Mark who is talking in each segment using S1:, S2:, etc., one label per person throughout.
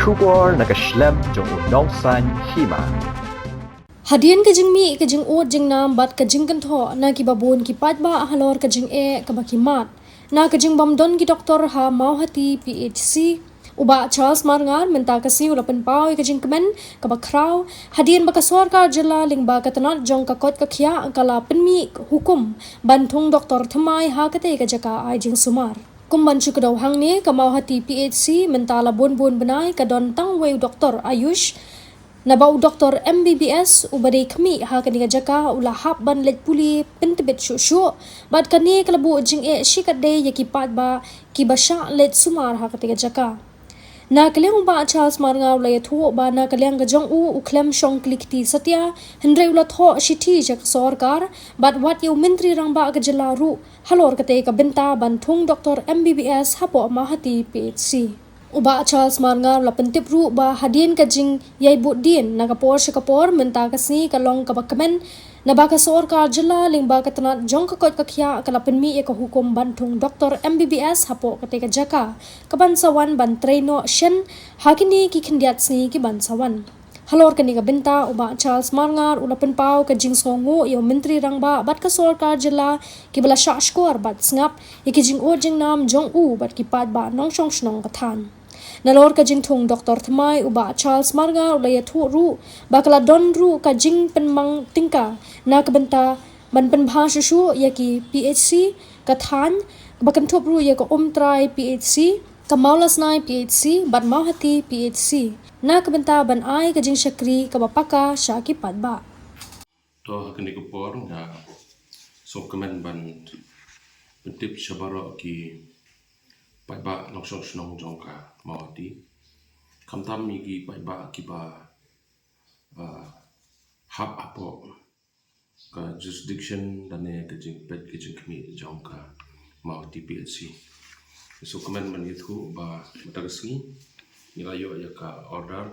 S1: Shubor nakaslem jong unongsan hima.
S2: Hadian kajing mi kajing ot jing nam bat kajing kan tho na ki babun ki pat ba halor kajing e kabakimat na kajing bamdon ki doktor ha mau hati PHC uba Charles Marngar menta kasi ulapan pau kajing kemen kabakrau hadian bakaswar ka jela ling ba katanat jong kakot kakhya kala penmi hukum bantung doktor thamai ha kate kajaka ai jing sumar kumban chukadaw hang ni kamau hati PHC mentala bun benai kadon tangwei doktor Ayush Nabau Dr. MBBS ubari kami ha kaniga jaka ulahap ban let puli pentebet shushu bad kani kalabu jing e shikade yakipat ba kibasha let sumar ha katiga jaka na kaliang ba Charles Marngar ulay thu ba na kaliang gajong uklem shong klikti satya hendrai ulat ho shiti jak sorkar bad wat yu mentri rang ba gajala ru halor kate ka benta ban thung Dr. MBBS hapo mahati PHC Uba Charles Marngar la pentip ru ba hadian kajing yai budin nakapor shikapor menta kasni kalong kabakamen na baka sorkar jela ling ba katanat jong kakot kakhya kala penmi e ka hukum bantung Dr. MBBS hapo kate jaka kabansawan ban traino shen hakini ki khindiat sni ki bansawan halor kani ka benta uba Charles Marngar ulapan pau kajing songu yo menteri rangba bat ka sorkar jela ki bala shashkor bat ngap ikijing ojing nam jong bat ki pat ba nong shong shnong kathan Nalor kajing thung Dr. Thamai uba Charles Marngar ulaya thu ru bakala don ru kajing penmang tingka na kabenta ban penbha shushu yaki PHC kathan bakan thop ru yaka umtrai PHC kamaulas nai PHC ban mauhati PHC na kabenta ban ai kajing shakri kabapaka shaki padba
S3: to kini kupor nga so kemen ban pentip shabaro ki paiba noksong snong jongka mawati kamtam migi paiba kiba hab apo ka jurisdiction dane kajing pet kajing kmi jongka mawati PHC so kemen man itu ba matagasni nilayo ya ka order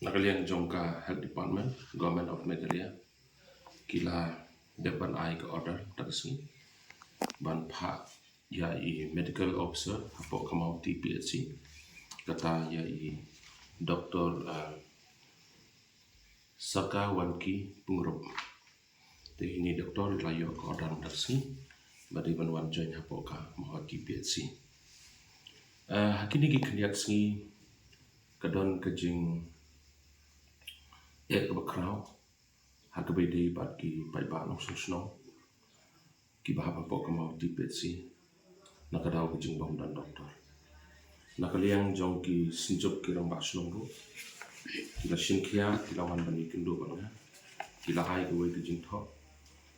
S3: nakalian jongka health department government of Meghalaya kila depan ai ka order matagasni ban pha ya i medical officer hapo kamau PHC kata ya i doktor Saka Wanki Pungrup te ini doktor layo ko order matagasni badi ban wan join hapo ka mau PHC hakini ki kniat sni kadon kajing bakrau hakabedi bat ki paiba no susno ki bahapa po kamau PHC nakadaw kajing bom dan doktor nakaliang jong ki sinjop ki rang basnong ru kila sinkhia kila wan bani kindo bang kila hai ko kajing tho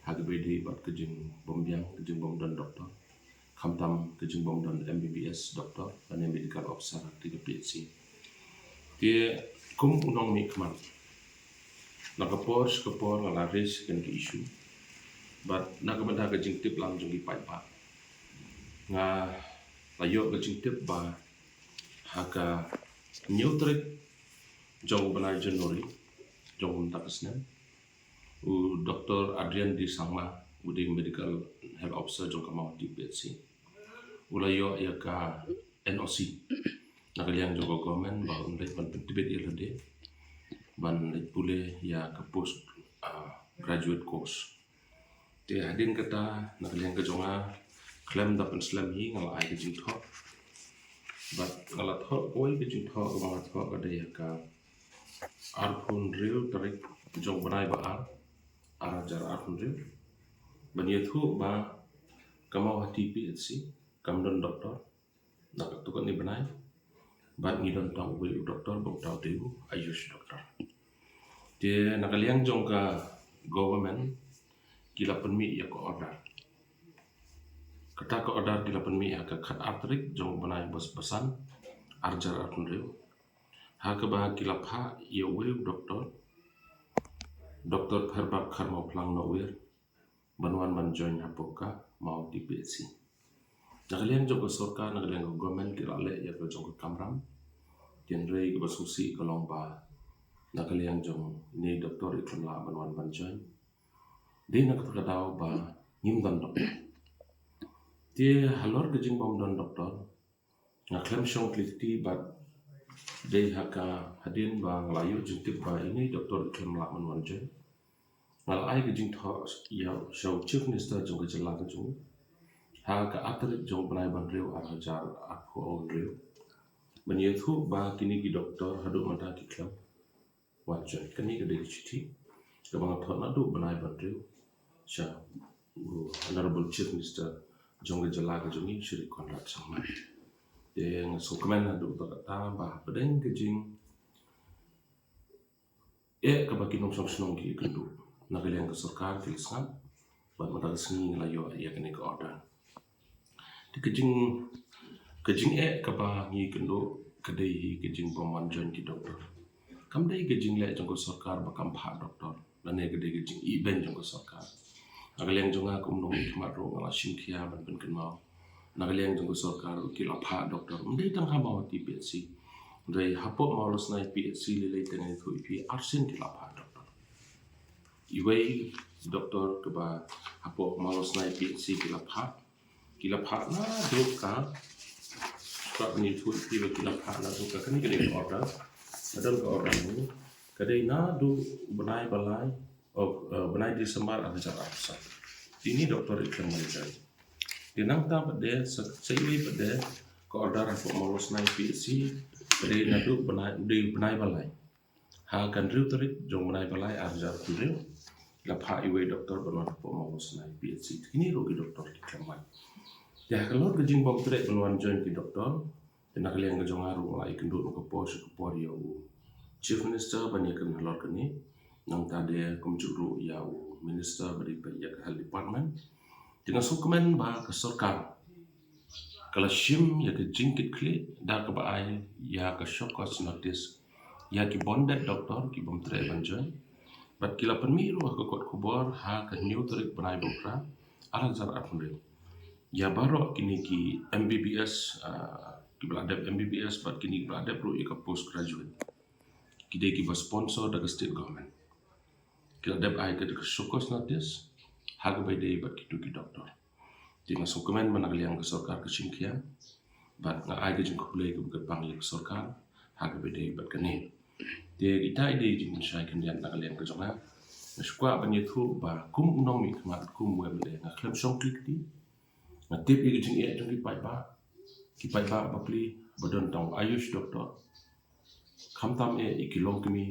S3: hakabedi bat kajing bom biang kajing bom dan doktor khamtam kajing bom dan MBBS doktor dan medical officer ti PHC ti kum unong mi kman nakapor ngalaris kan ki issue but nakabenda kajing tip lang jong ipai pa nga layo kajing tip ba haka neutrik jong banai January jong takasnen u Dr. Adrian Di Sangma udi medical health officer jong kamau PHC ulayo ya ka NOC nakaliang jong government ba unlay pan pentibet ilade ban pule ya ka post graduate course te hadin kata nakaliang kajonga claim dapat slam hi ngala ai kajing tho but ngala tho koi kajing tho ngala tho kada ya ka arphun real tarik jong banai ba jar arphun real bani thu ba kamau hati PHC kamdon doktor nak tukar ni banai bat ngidon tong we doktor bok tau teu Ayush doktor te nakaliang jong ka government kila penmi ya ko order kata ko order kila penmi ya ka khat artrik jong banai bos pesan arjar arun reu ha ka ba kila pha ya we doktor pharbak kharmo plang no wer banwan ban join apoka mau di PHC nakalian jong ko sorka nakalian ko government kila le ya ko jong ko kamram tian rei ko basusi kolong ba nakalian jong ni doktor iklan la banwan ban join di nakatadaw ba ngimdan doktor ti halor kajing bom don doktor Ngaklem syong kliti bat day haka hadin ba ngelayu jintip ba ini Dr. Iklem Lakman Wanjen. Ngalai ke jing tho ya show chief minister jong ke jelang jong. Ha ka atlet jong benai ban riu ar hajar aku on riu. Menyethu ba kini ki doktor hadu mata ki klem. Wanjen kini ke day chiti. Ke bang tho nadu benai ban riu. Sha honorable chief minister jong ke jelang jong ni Shri Conrad Sangman. Yang sukemen hadu kata bah pedeng ke jing ke baki nong song senong ki kendu nagaliang ke sarkar ki sangat buat mata seni ngelayo ya kene ke order di kejing ke ba ngi kendu kedai kejing paman jon ki doktor kam dai kejing le jong ko sarkar ba kam pha doktor dan ne kedai kejing i ben jong ko sarkar nagaliang jong aku nong khmat ro ngala sim khia ban ben ken mau nagaliang jong ko sarkar ki la pha doktor ndai tang ha mau ti pe si Dari hapok maulus naik PhD lelai tengah itu ipi arsin kilapa doktor. Iway doktor keba hapok maulus naik PhD kilapa na doka suka menitu ipi kilapa na doka kan ini order ada ke order ini kadai na do benai balai benai di sembar ada cara apa. Ini doktor Iklem Wanjen. Dinang ta pada seiwi pada ke order hapok maulus naik PhD dari nadu benai balai. Ha kan riu terik jong benai balai arjar riu. Lapha iwe doktor benar pemawos naik PhD. Ini rogi doktor di Keman. Ya kalau kejing bom terik benuan join ki doktor. Dan nak liang kejong aru mulai kendut ke pos ke por ya chief minister banyak kan halor kini. Nang tade kumjuru ya minister beri banyak hal department. Dengan sukemen ba ke sarkar. Kalau shim ya ke jingkit kli dah ke baai ya ke shock cause notice ya ki bonded doktor ki bom tre banjoy bat kila penmiru ke kot kubor ha ke new terik benai bokra ala zar apnre ya baro kini ki MBBS ki beladap MBBS bat kini beladap ru ke postgraduate kide ki ba sponsor daga state government kila dap ai ke shock cause notice ha ke bede bat ki doktor di masuk kemen managaliang ke sarkar ke singkian bat nga ai ke jing kulai ke bukat panggil ke sarkar ha ke bede bat kene dia kita ide jing syai kendian nagaliang ke jonga nasukwa banyetu ba kum unong mi khmat kum wemle nga klem song klik di nga tip ye jing e jong ki pai ba bapli badon tong ayush doktor khamtam e ikilong kimi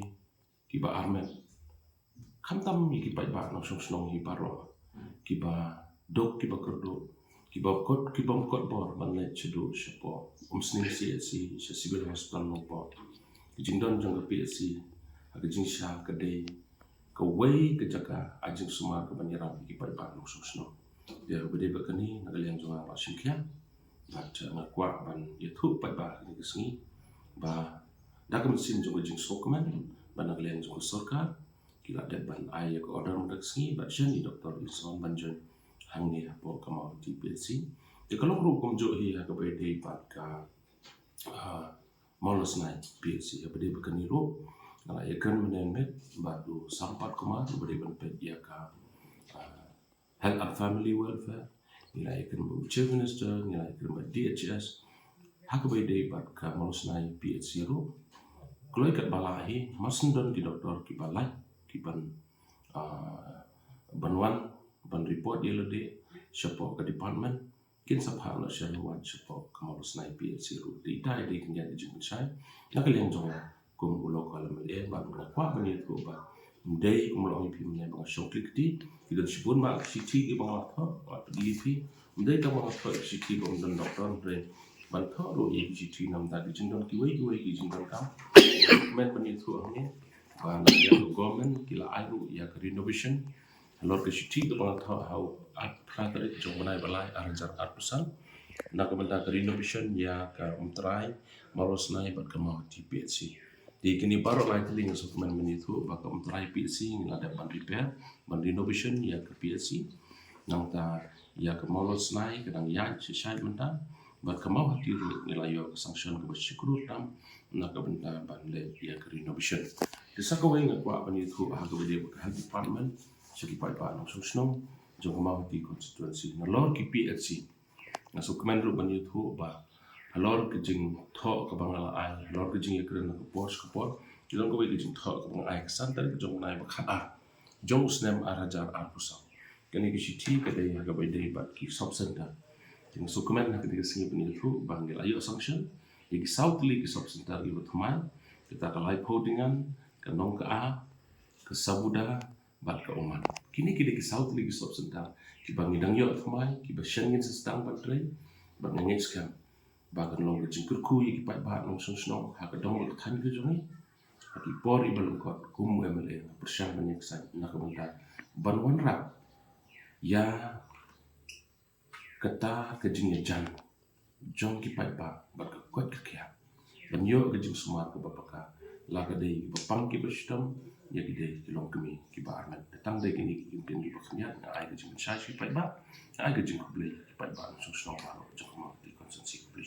S3: ki ba armet khamtam mi ki pai ba nong song snong hi paro ki ba dok ki bakerdo ki bakot ki bangkot bor manle chedu shapo umsning CSC civil hospital no bor ki jingdon jong ke PSC aga jing sha ke dei ke wei ke jaka ajing suma ke banyaram ki pai ba no sosno dia bede bakani nagaliang jonga ba shikya bat ngakwa ban yethu pai ba ni kesngi ba dagam sin jong jing sokman ban nagaliang jong sarkar kila det ban ai ko order mo kesngi ba jeni doktor Isman Banjon hangni hapo kamau di PhD. Ya kalau guru kumjo hi ha ke bede pat ka maulus naik PhD ya bede bakani ro ngala ikan menemet batu sampat kumar bede ban pet ya ka health and family welfare nilai ikan bu chief minister nilai ikan bu DHS ha ke bede pat ka maulus naik PhD ro kalau ikat balahi masendon ki doktor ki balai ki ban banwan ban report dia lede siapa ke department kin sapha la shalwan siapa kamalus nai PhD ru di dai di kan jadi jing sai nak liang jong kum ulo kala mele ban na kwa ban itu ba dei kum lo pi mele ba shok klik di kita sibun ma city ki bang la tho di pi dei ka ma tho city bang dan doktor re ban tho ro ye city nam ta di jing don ki wei ki jing don kam men ban itu angnya ban ya government kila airu ya renovation Lord ke city ke bang tho how at prater jong banai balai arjar arpusan na ke benda ke renovation ya ke umtrai maros nai bat ke mau di PhD di kini baru lai teling sokomen menitu baka umtrai PhD ni ada ban repair ban renovation ya ke PhD nang ta ya ke maros nai kadang ya sisai menta bat ke mau hati nilai yo ke sanction ke bersyukur tam na ke benda ban le ya ke renovation disakawai ngakwa menitu ha ke bede ke health department segi pai pa no susno jong mau di constituency na lor ki PhD na so kemen ru ban YouTube ba halor ke jing tho ke bangala ai halor ke jing ikren ke pos ke por jong ko ke jing tho ke bang ai kesan tadi ke jong nai bakha a jong snem arajar ar pusau kani ke shiti ke dei ha ke dei bat ki sub center jing sukumen ha ke de singi penil thu bangil ayo assumption ki southly ki sub center ki batmai kita ke live holdingan ke nong ke a ke sabuda bat ke oman kini ki southly ki sub center ki bangidang yo thmai ki ba shengin sistang bat tre bat ngeng scam bagan long jing kurku yi ki pai ba long sung sno ha ka dong ka than ke jongi ha ki por i balung ko kum emle persang banyak sa na ka banta banwan ra ya kata ke jing jan jong ki pai ba ka kwat ka kya ban yo ke jing sumar ka bapaka la ka dei bapang ki bestam ya ki dei ki long kemi ki ba arna tang dei ki ni ki kin ki baknya na ai ke jing shashi pai ba ai ke jing ko ble ki pai ba sung sno ba jong ma ti konsensi ko ble